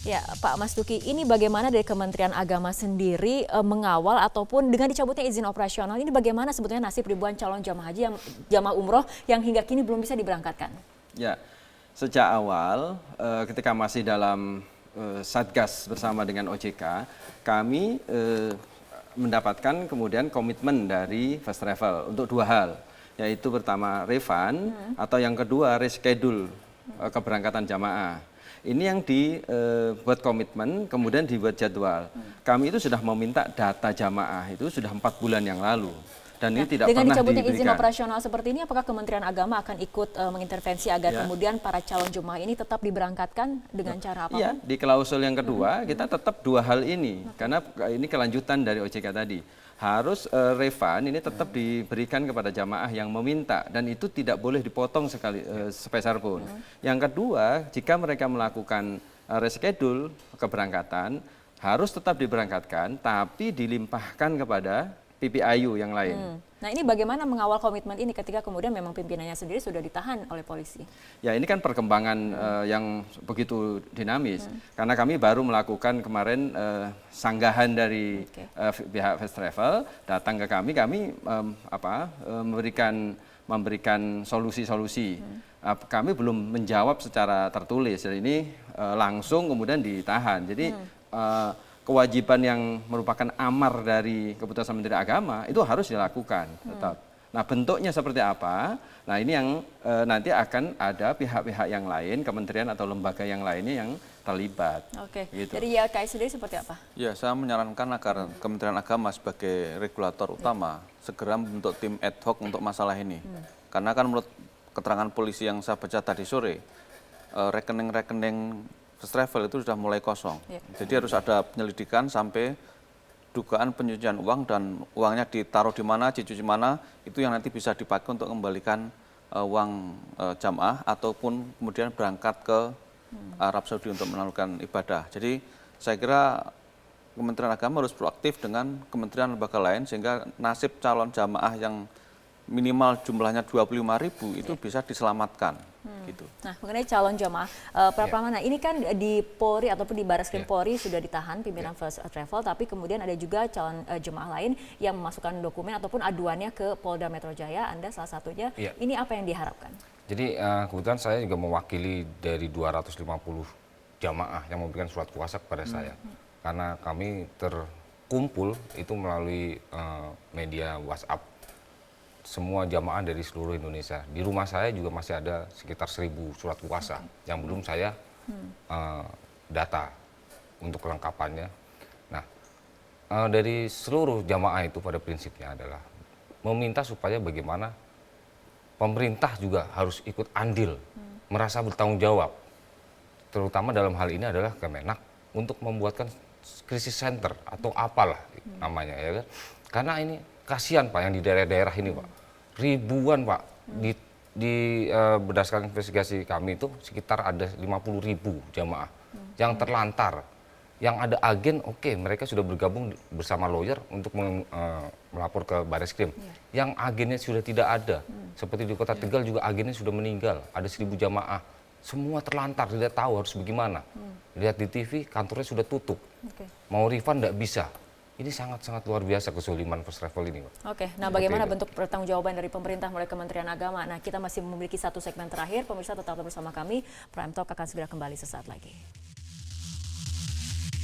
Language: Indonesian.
Ya, Pak Mas Duki, ini bagaimana dari Kementerian Agama sendiri mengawal ataupun dengan dicabutnya izin operasional ini bagaimana sebetulnya nasib ribuan calon jamaah haji yang jamaah umroh yang hingga kini belum bisa diberangkatkan? Ya, sejak awal ketika masih dalam Satgas bersama dengan OJK, kami mendapatkan kemudian komitmen dari First Travel untuk dua hal, yaitu pertama refund atau yang kedua reschedule keberangkatan jamaah. Ini yang dibuat komitmen, kemudian dibuat jadwal. Kami itu sudah meminta data jamaah itu sudah 4 bulan yang lalu. Dan ini tidak dengan pernah dicabutnya diberikan. izin operasional seperti ini, apakah Kementerian Agama akan ikut mengintervensi agar kemudian para calon jemaah ini tetap diberangkatkan dengan cara apa? Iya, di klausul yang kedua kita tetap dua hal ini. Karena ini kelanjutan dari OJK tadi. Harus refund ini tetap diberikan kepada jamaah yang meminta dan itu tidak boleh dipotong sepeser pun. Yang kedua, jika mereka melakukan reschedule keberangkatan harus tetap diberangkatkan tapi dilimpahkan kepada PPIU yang lain. Nah, ini bagaimana mengawal komitmen ini ketika kemudian memang pimpinannya sendiri sudah ditahan oleh polisi? Ya, ini kan perkembangan yang begitu dinamis. Karena kami baru melakukan kemarin sanggahan dari pihak First Travel datang ke kami memberikan solusi-solusi. Kami belum menjawab secara tertulis. Jadi ini langsung kemudian ditahan. Jadi kewajiban yang merupakan amar dari keputusan Menteri Agama itu harus dilakukan tetap. Nah, bentuknya seperti apa? Nah, ini yang nanti akan ada pihak-pihak yang lain, kementerian atau lembaga yang lainnya yang terlibat. Oke. Gitu. Dari YLKI sendiri seperti apa? Ya, saya menyarankan agar Kementerian Agama sebagai regulator utama segera membentuk tim ad hoc untuk masalah ini. Karena kan menurut keterangan polisi yang saya baca tadi sore, rekening-rekening First Travel itu sudah mulai kosong. Jadi harus ada penyelidikan sampai dugaan pencucian uang dan uangnya ditaruh di mana, dicuci mana, itu yang nanti bisa dipakai untuk kembalikan uang jamaah ataupun kemudian berangkat ke Arab Saudi untuk melakukan ibadah. Jadi saya kira Kementerian Agama harus proaktif dengan kementerian lembaga lain sehingga nasib calon jamaah yang minimal jumlahnya 25.000 itu bisa diselamatkan. Gitu. Nah, mengenai calon jamaah, Pak Pramana, ini kan di Polri ataupun di Barreskrim Polri sudah ditahan pimpinan First Travel, tapi kemudian ada juga calon jemaah lain yang memasukkan dokumen ataupun aduannya ke Polda Metro Jaya. Anda salah satunya. Ini apa yang diharapkan? Jadi kebetulan saya juga mewakili dari 250 jamaah yang memberikan surat kuasa kepada saya, karena kami terkumpul itu melalui media WhatsApp. Semua jamaah dari seluruh Indonesia. Di rumah saya juga masih ada sekitar 1.000 surat kuasa yang belum saya data untuk kelengkapannya. Nah, dari seluruh jamaah itu pada prinsipnya adalah meminta supaya bagaimana pemerintah juga harus ikut andil, merasa bertanggung jawab. Terutama dalam hal ini adalah Kemenak untuk membuatkan krisis center atau apalah namanya, ya kan? Karena ini kasihan Pak yang di daerah-daerah ini Pak, ribuan Pak, berdasarkan investigasi kami itu sekitar ada 50.000 jamaah yang terlantar, yang ada agen, mereka sudah bergabung bersama lawyer untuk melapor ke Barreskrim, yang agennya sudah tidak ada, seperti di Kota Tegal juga agennya sudah meninggal, ada 1.000 jamaah, semua terlantar, tidak tahu harus bagaimana, lihat di TV kantornya sudah tutup, mau refund tidak bisa. Ini sangat-sangat luar biasa kesulitan First Travel ini, Pak. Oke, nah bagaimana bentuk pertanggungjawaban dari pemerintah mulai Kementerian Agama? Nah, kita masih memiliki satu segmen terakhir, pemirsa tetap bersama kami. Prime Talk akan segera kembali sesaat lagi.